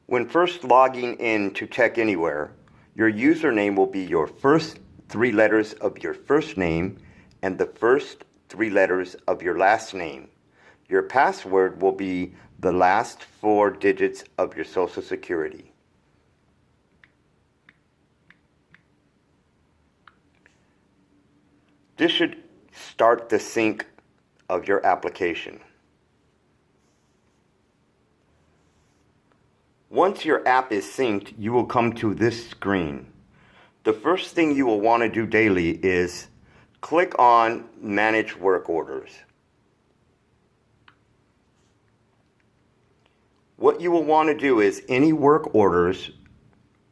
When first logging in to Tech Anywhere, your username will be your first 3 letters of your first name and the first 3 letters of your last name. Your password will be the last 4 digits of your Social Security. This should start the sync of your application. Once your app is synced, you will come to this screen. The first thing you will want to do daily is click on Manage Work Orders. What you will want to do is any work orders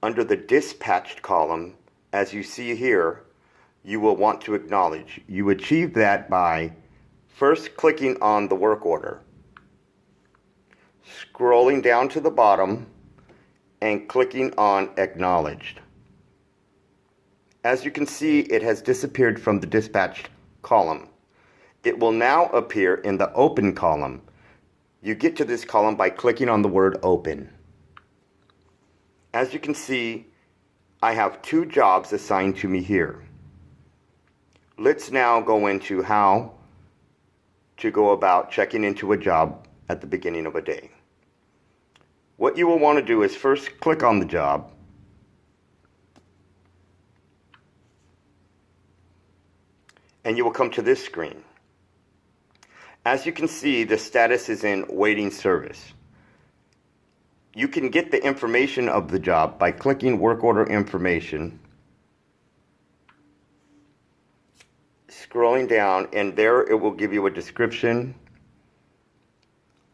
under the dispatched column, as you see here, you will want to acknowledge. You achieve that by first clicking on the work order, scrolling down to the bottom, and clicking on Acknowledged. As you can see, it has disappeared from the dispatched column. It will now appear in the Open column. You get to this column by clicking on the word Open. As you can see, I have 2 jobs assigned to me here. Let's now go into how to go about checking into a job at the beginning of a day. What you will want to do is first click on the job, and you will come to this screen. As you can see, the status is in waiting service. You can get the information of the job by clicking work order information, scrolling down, and there it will give you a description,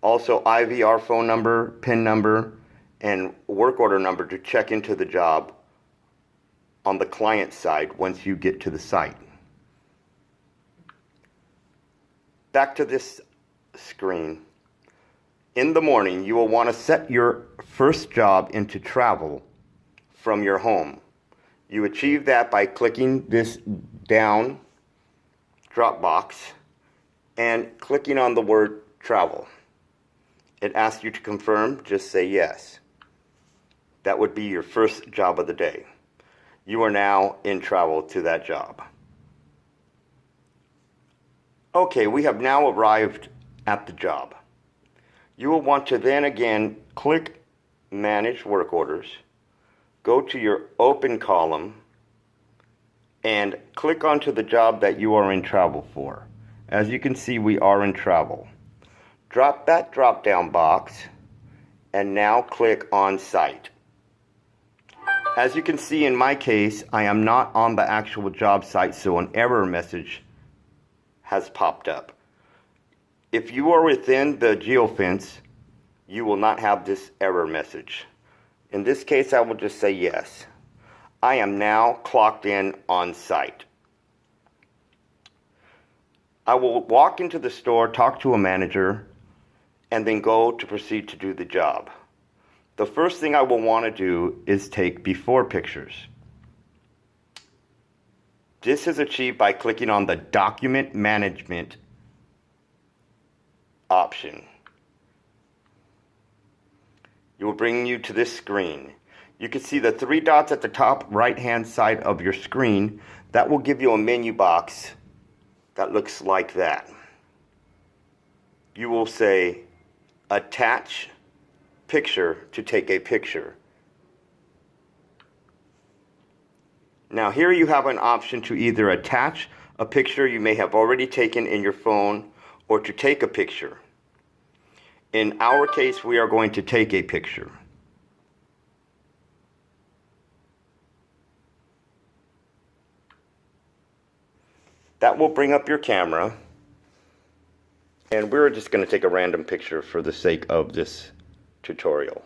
also IVR phone number, PIN number, and work order number to check into the job on the client side once you get to the site. Back to this screen. In the morning, you will want to set your first job into travel from your home. You achieve that by clicking this down drop box and clicking on the word travel. It asks you to confirm, just say yes. That would be your first job of the day. You are now in travel to that job. Okay, we have now arrived at the job. You will want to then again click Manage Work Orders, go to your Open column, and click onto the job that you are in travel for. As you can see, we are in travel. Drop that drop-down box and now click on Site. As you can see, in my case, I am not on the actual job site, so an error message has popped up. If you are within the geofence, you will not have this error message. In this case, I will just say yes. I am now clocked in on site. I will walk into the store, talk to a manager, and then go to proceed to do the job. The first thing I will want to do is take before pictures. This is achieved by clicking on the Document Management option. It will bring you to this screen. You can see the 3 dots at the top right-hand side of your screen. That will give you a menu box that looks like that. You will say, Attach Picture to take a picture. Now here you have an option to either attach a picture you may have already taken in your phone or to take a picture. In our case, we are going to take a picture. That will bring up your camera, and we're just going to take a random picture for the sake of this tutorial.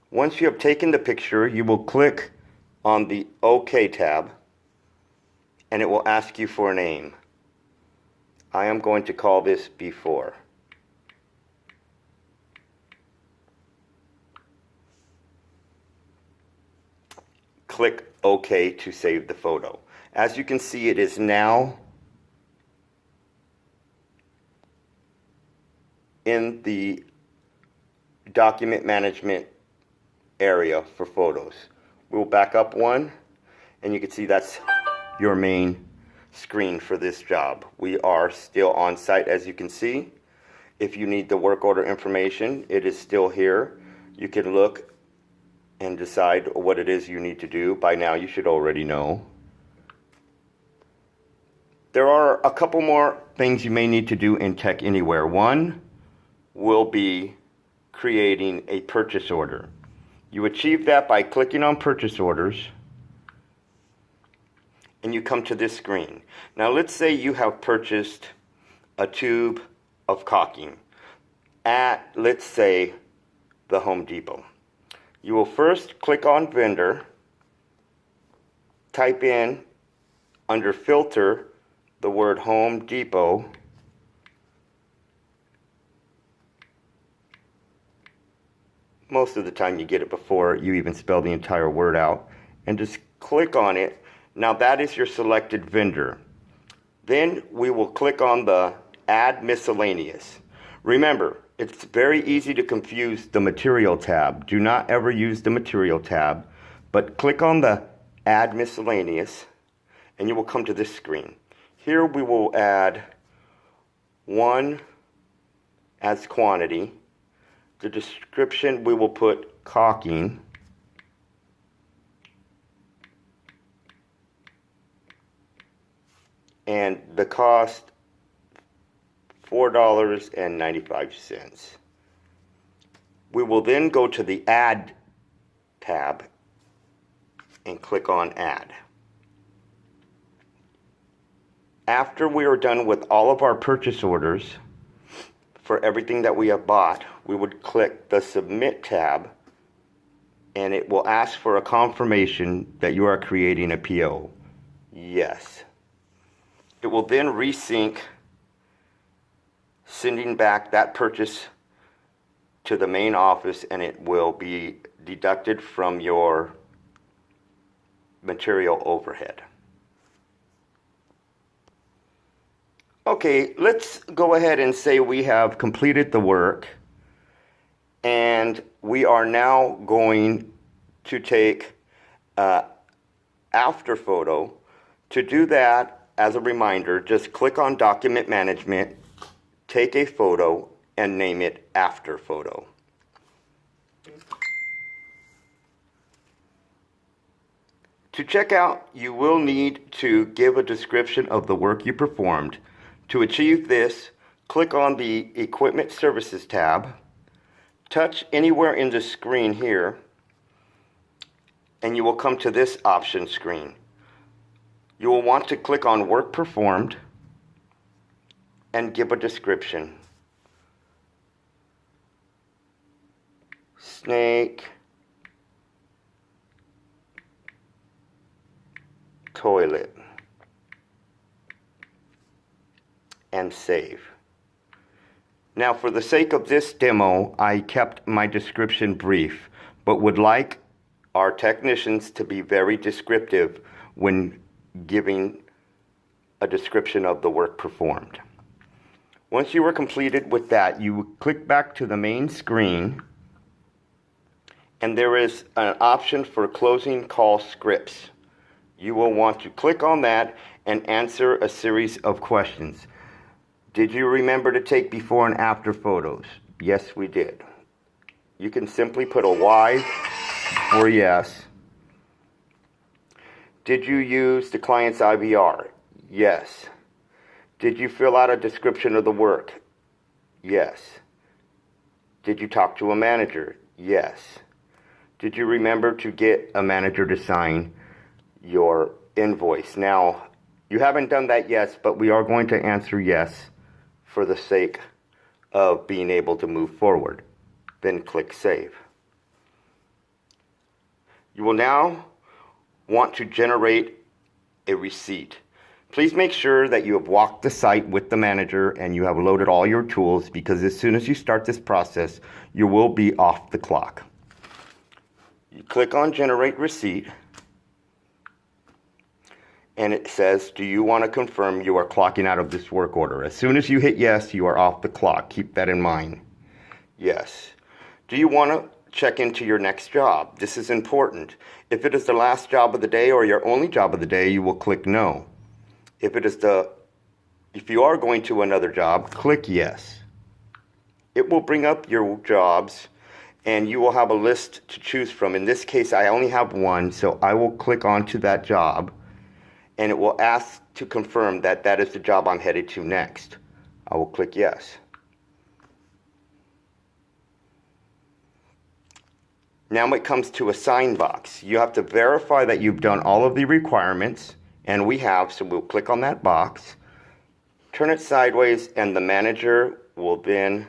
Once you have taken the picture, you will click on the OK tab, and it will ask you for a name. I am going to call this Before. Click OK to save the photo. As you can see, it is now in the document management area for photos. We'll back up one, and you can see that's your main screen for this job. We are still on site, as you can see. If you need the work order information, it is still here. You can look and decide what it is you need to do. By now you should already know. There are a couple more things you may need to do in Tech Anywhere. One will be creating a purchase order. You achieve that by clicking on purchase orders, and you come to this screen. Now let's say you have purchased a tube of caulking at, let's say, the Home Depot. You will first click on vendor, type in under filter the word Home Depot, most of the time you get it before you even spell the entire word out, and just click on it. Now that is your selected vendor. Then we will click on the Add Miscellaneous. Remember, it's very easy to confuse the Material tab. Do not ever use the Material tab, but click on the Add Miscellaneous, and you will come to this screen. Here we will add 1 as quantity. The description, we will put caulking. And the cost, $4.95. We will then go to the Add tab and click on Add. After we are done with all of our purchase orders for everything that we have bought, we would click the Submit tab, and it will ask for a confirmation that you are creating a PO. Yes. It will then resync, sending back that purchase to the main office, and it will be deducted from your material overhead. Okay, let's go ahead and say we have completed the work, and we are now going to take after photo. To do that, as a reminder, just click on Document Management, take a photo, and name it After Photo. To check out, you will need to give a description of the work you performed. To achieve this, click on the Equipment Services tab, touch anywhere in the screen here, and you will come to this option screen. You will want to click on Work Performed and give a description. Snake toilet, and save. Now, for the sake of this demo, I kept my description brief, but would like our technicians to be very descriptive when giving a description of the work performed. Once you are completed with that, you click back to the main screen, and there is an option for closing call scripts. You will want to click on that and answer a series of questions. Did you remember to take before and after photos? Yes, we did. You can simply put a Y for yes. Did you use the client's IVR? Yes. Did you fill out a description of the work? Yes. Did you talk to a manager? Yes. Did you remember to get a manager to sign your invoice? Now, you haven't done that yet, but we are going to answer yes for the sake of being able to move forward. Then click Save. You will now want to generate a receipt. Please make sure that you have walked the site with the manager and you have loaded all your tools, because as soon as you start this process, you will be off the clock. You click on Generate Receipt, and it says, do you want to confirm you are clocking out of this work order? As soon as you hit yes, you are off the clock. Keep that in mind. Yes. Do you want to check into your next job? This is important. If it is the last job of the day or your only job of the day, you will click no. If you are going to another job, click yes. It will bring up your jobs and you will have a list to choose from. In this case, I only have one, so I will click onto that job and it will ask to confirm that that is the job I'm headed to next. I will click yes. Now it comes to a sign box. You have to verify that you've done all of the requirements, and we have, so we'll click on that box, turn it sideways, and the manager will then